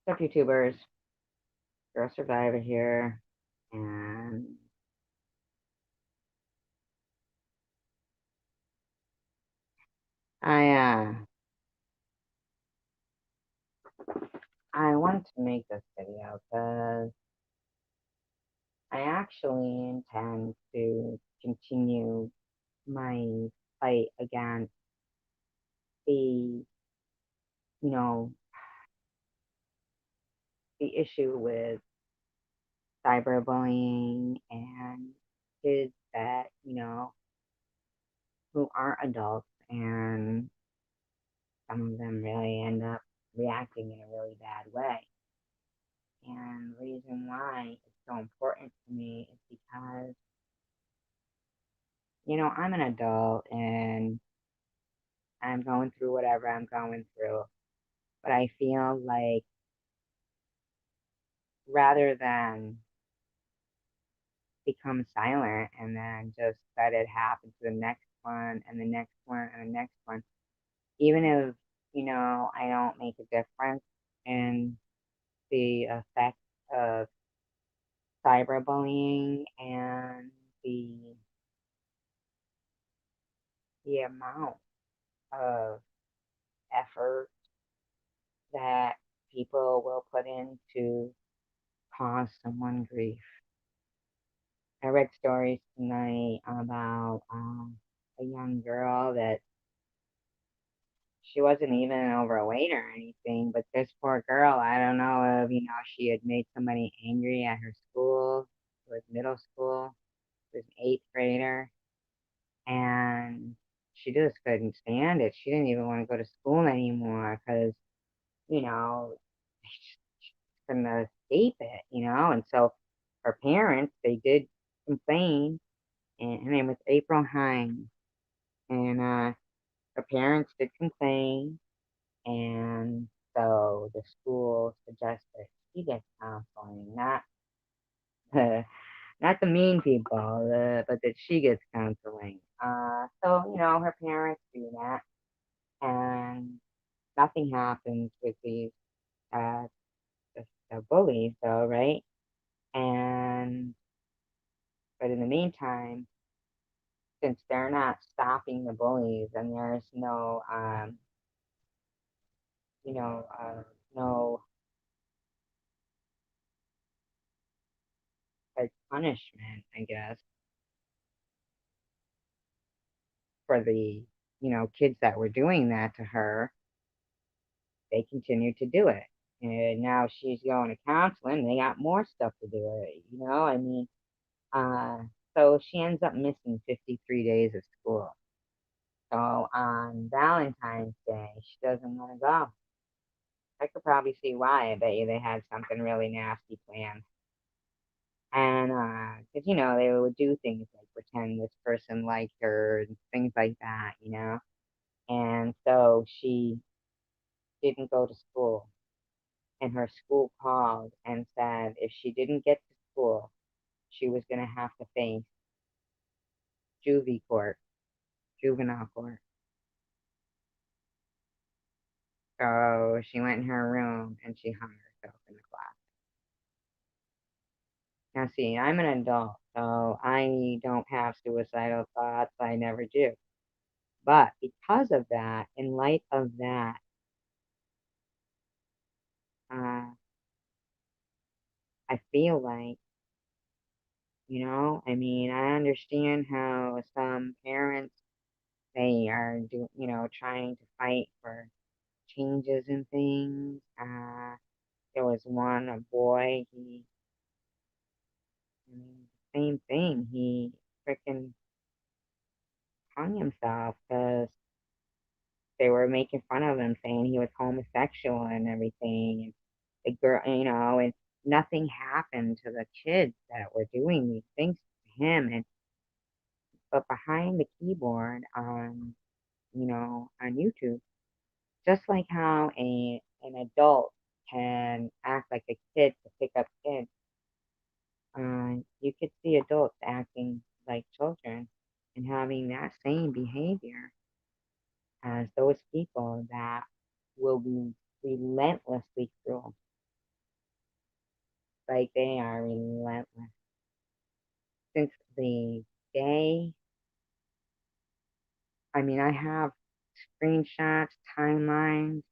What's up, YouTubers? Girl Survivor here, and I I wanted to make this video because I actually intend to continue my fight against the you know the issue with cyberbullying and kids that who aren't adults, and some of them really end up reacting in a really bad way. And the reason why it's so important to me is because, I'm an adult and I'm going through whatever I'm going through. But I feel like rather than become silent and then just let it happen to the next one and the next one and the next one, even if, I don't make a difference in the effect of cyberbullying and the amount of effort that people will put in to cause someone grief. I read stories tonight about a young girl that she wasn't even overweight or anything, but this poor girl, I don't know if, she had made somebody angry at her school. It was middle school. It was an eighth grader. And she just couldn't stand it. She didn't even want to go to school anymore because, you know, couldn't escape it, And so her parents, they did complain, and her name was April Hines, and her parents did complain, and so the school suggested she gets counseling, not not the mean people, but that she gets counseling. So her parents do that, and nothing happens with these uh, the bullies, though, right? And but in the meantime, since they're not stopping the bullies and there's no, you know, no like punishment, I guess, for the, kids that were doing that to her, they continue to do it. And now she's going to counseling. They got more stuff to do it. I mean, uh, so she ends up missing 53 days of school. So on Valentine's Day, she doesn't want to go. I could probably see why. I bet you they had something really nasty planned. And because they would do things like pretend this person liked her and things like that. And so she didn't go to school, and her school called and said if she didn't get to school, she was going to have to face juvie court, juvenile court. So she went in her room and she hung herself in the closet. Now, see, I'm an adult, so I don't have suicidal thoughts. I never do. But because of that, in light of that, uh, I feel like, I mean, I understand how some parents, they are, trying to fight for changes in things. There was one, a boy, I mean, same thing. He freaking hung himself because they were making fun of him, saying he was homosexual and everything. And the girl, and nothing happened to the kids that were doing these things to him. And but behind the keyboard on YouTube, just like how an adult can act like a kid to pick up kids, you could see adults acting like children and having that same behavior as those people that will be relentlessly cruel. Like they are relentless. Since the day, I mean, I have screenshots, timelines,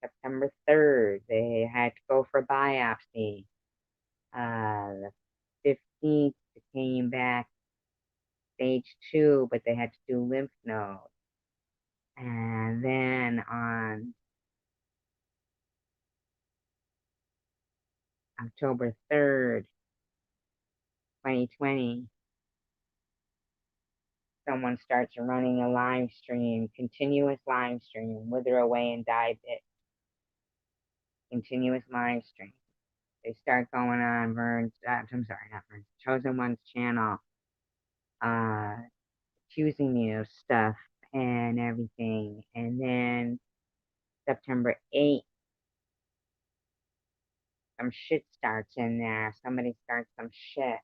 September 3rd, they had to go for biopsy. The 15th, it came back stage 2, but they had to do lymph nodes. And then on October 3rd, 2020, someone starts running a live stream, continuous live stream, wither away and die bit, continuous live stream. They start going on I'm sorry, not Vern's, Chosen One's channel, uh, accusing me of stuff and everything. And then September 8th, some shit starts in there. Somebody starts some shit.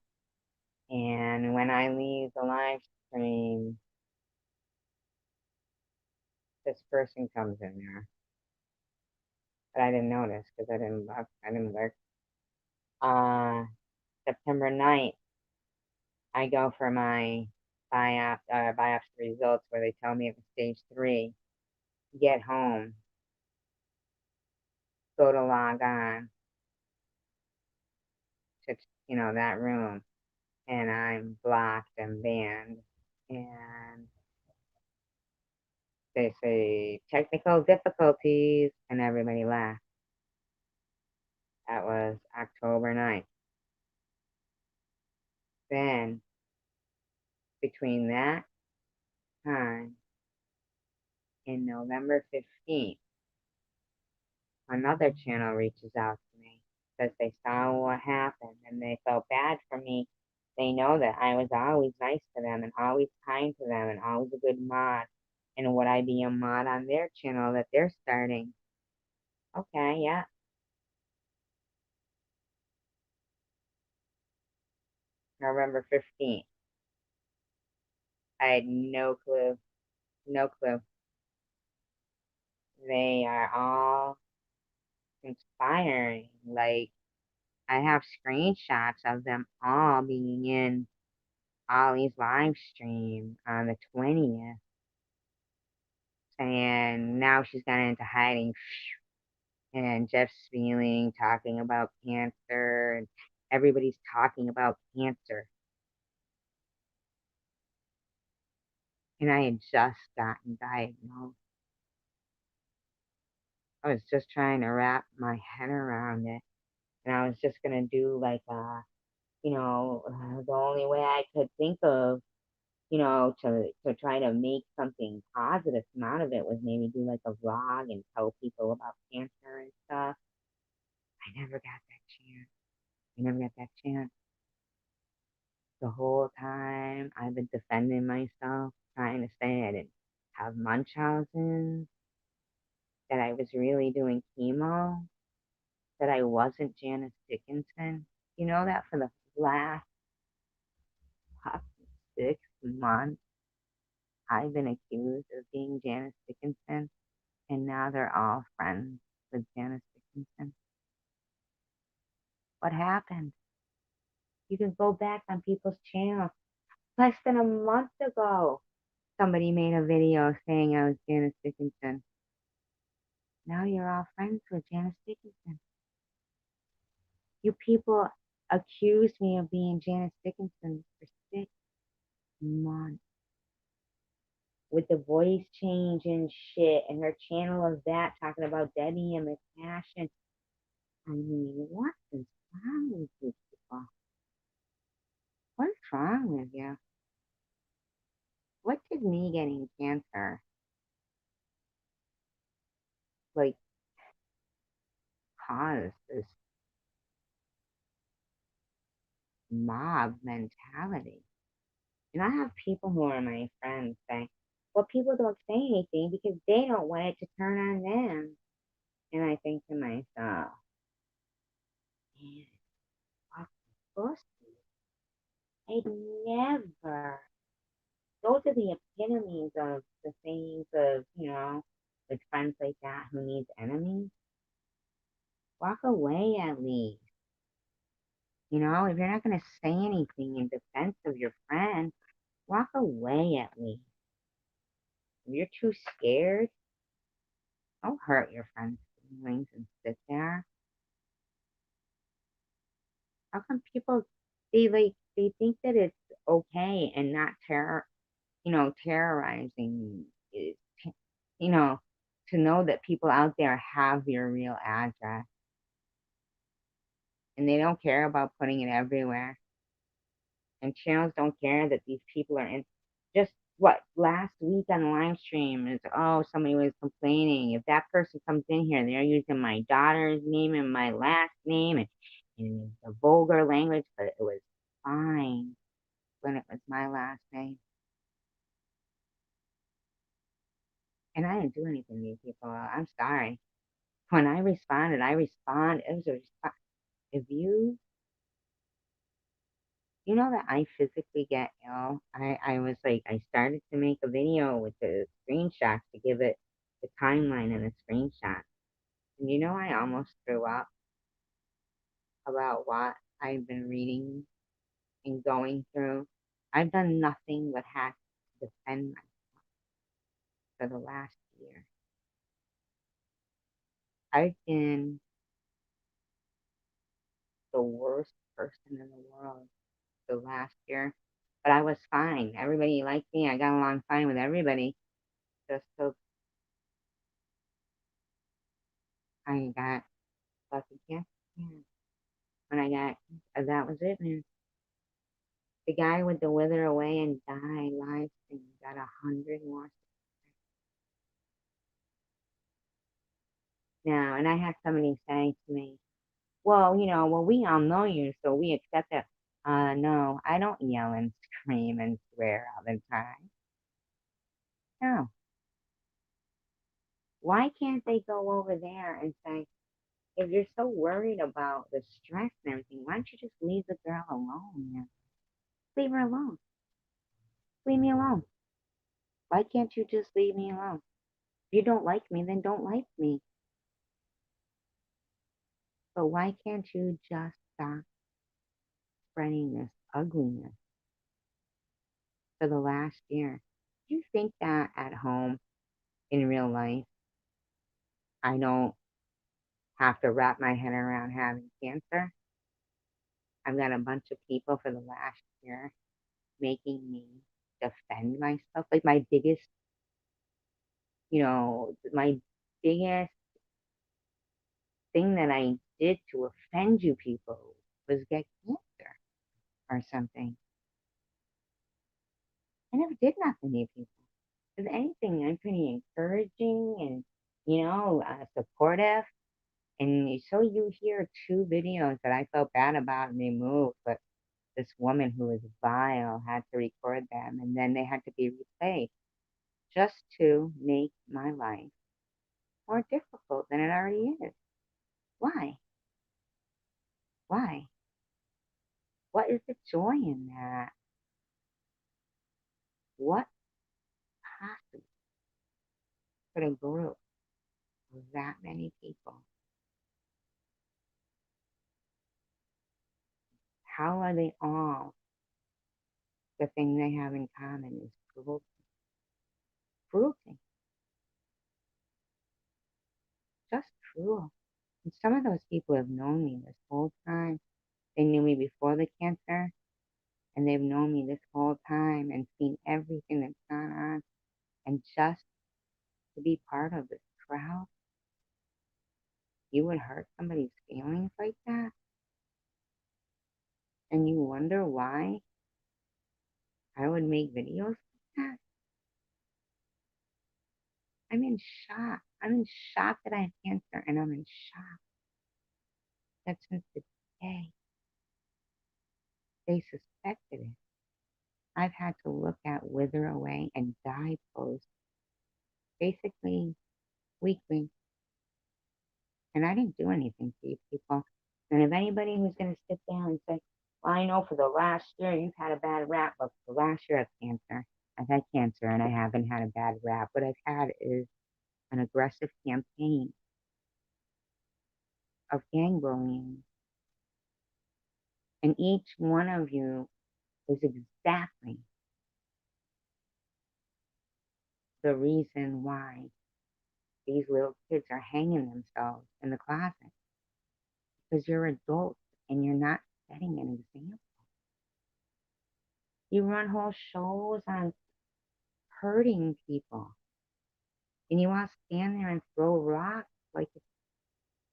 And when I leave the live stream, this person comes in there. But I didn't notice because I didn't look. Uh, September 9th, I go for my biopsy results where they tell me it was stage 3. Get home, go to log on to, that room, and I'm blocked and banned. And they say technical difficulties, and everybody laughed. That was October 9th. Then, between that time and November 15th, another channel reaches out to me because they saw what happened and they felt bad for me. They know that I was always nice to them and always kind to them and always a good mod. And would I be a mod on their channel that they're starting? Okay, yeah. November 15th. I had no clue. No clue. They are all conspiring. Like, I have screenshots of them all being in Ollie's live stream on the 20th. And now she's gone into hiding. And Jeff Spieling talking about cancer. And everybody's talking about cancer. And I had just gotten diagnosed. I was just trying to wrap my head around it. And I was just going to do like the only way I could think of, to try to make something positive come out of it was maybe do like a vlog and tell people about cancer and stuff. I never got that chance. I never got that chance. The whole time I've been defending myself, trying to say I didn't have Munchausen, that I was really doing chemo, that I wasn't Janice Dickinson. You know that for the last 6 months, I've been accused of being Janice Dickinson, and now they're all friends with Janice Dickinson. What happened? You can go back on people's channels. Less than a month ago, somebody made a video saying I was Janice Dickinson. Now you're all friends with Janice Dickinson. You people accused me of being Janice Dickinson for 6 months. With the voice change and shit, and her channel of that talking about Debbie and Miss Passion. I mean, what is wrong with you people? What's wrong with you? What did me getting cancer like cause this mob mentality? And I have people who are my friends say, well, people don't say anything because they don't want it to turn on them. And I think to myself, man, what pussy. I'd never. Those are the epitomes of the things of, with friends like that who needs enemies. Walk away at least. You know, if you're not going to say anything in defense of your friend, walk away at least. If you're too scared, don't hurt your friend's feelings and sit there. How come people they think that it's okay and not terrorizing, eh, you know, to know that people out there have your real address and they don't care about putting it everywhere. And channels don't care that these people are in. Just what last week on the live stream is, oh, somebody was complaining. If that person comes in here, they're using my daughter's name and my last name and the vulgar language, but it was fine when it was my last name. And I didn't do anything to these people. I'm sorry. When I responded, I respond. It was a response. If you know that I physically get ill, I was like, I started to make a video with the screenshots to give it the timeline and the screenshot. And you know, I almost threw up about what I've been reading and going through. I've done nothing but have to defend myself for the last year. I've been the worst person in the world the last year, but I was fine. Everybody liked me. I got along fine with everybody. Just so I got fucking cancer. Yeah. When I got, that was it, man. The guy with the wither away and die live stream got 100 more now. And I had somebody saying to me, well, well, we all know you, so we accept it. No, I don't yell and scream and swear all the time. No. Why can't they go over there and say, if you're so worried about the stress and everything, why don't you just leave the girl alone? Man? Leave her alone. Leave me alone. Why can't you just leave me alone? If you don't like me, then don't like me. But why can't you just stop spreading this ugliness for the last year? Do you think that at home in real life, I don't have to wrap my head around having cancer? I've got a bunch of people for the last year making me defend myself. Like my biggest thing that I did to offend you people was get cancer or something. I never did nothing to you people. If anything, I'm pretty encouraging and, supportive. And so you hear two videos that I felt bad about and they moved, but this woman who was vile had to record them and then they had to be replayed just to make my life more difficult than it already is. Why? Why? What is the joy in that? What possibly could a group of that many people, how are they all, the thing they have in common is cruelty. Cruelty. Just cruel. And some of those people have known me this whole time. They knew me before the cancer, and they've known me this whole time and seen everything that's gone on. And just to be part of this crowd, you would hurt somebody's feelings like that? And you wonder why I would make videos like that? I'm in shock. I'm in shock that I have cancer, and I'm in shock that since the day they suspected it, I've had to look at wither away and die posts basically weekly. And I didn't do anything to you people. And if anybody who's going to sit down and say, well, I know for the last year you've had a bad rap, but for the last year I have cancer. I've had cancer and I haven't had a bad rap. What I've had is an aggressive campaign of gang bullying. And each one of you is exactly the reason why these little kids are hanging themselves in the closet. Because you're adults and you're not setting an example. You run whole shows on hurting people. And you all stand there and throw rocks like it's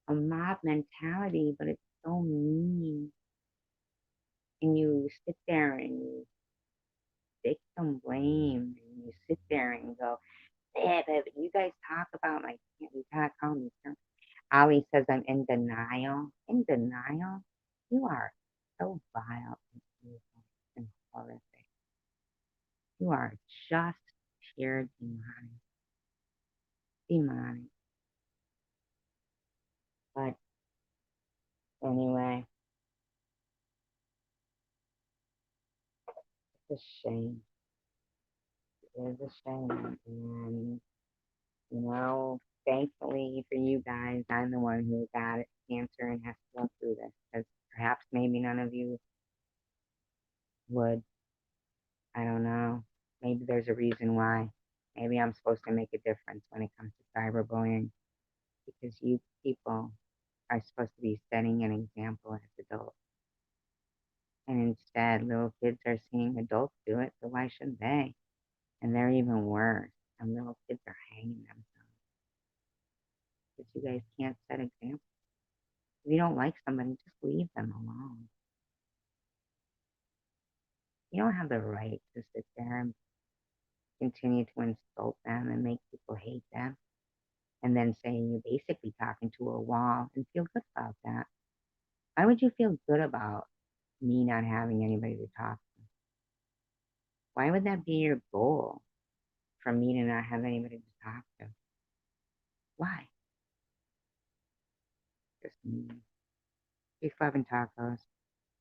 a mob mentality, but it's so mean. And you sit there and you victim blame and you sit there and go, yeah, but you guys talk about like you gotta call me. Ali says I'm in denial. In denial? You are so vile and evil and horrific. You are just pure demonic. Demonic. But anyway, it's a shame. It is a shame. And, you know, thankfully for you guys, I'm the one who got cancer and has to go through this. Because perhaps maybe none of you would. I don't know. Maybe there's a reason why. Maybe I'm supposed to make a difference when it comes to cyberbullying because you people are supposed to be setting an example as adults. And instead, little kids are seeing adults do it, so why shouldn't they? And they're even worse. And little kids are hanging themselves because you guys can't set examples. If you don't like somebody, just leave them alone. You don't have the right to sit there and continue to insult them and make people hate them and then saying you're basically talking to a wall and feel good about that. Why would you feel good about me not having anybody to talk to? Why would that be your goal for me to not have anybody to talk to? Why? Just me. Peace, love, and tacos.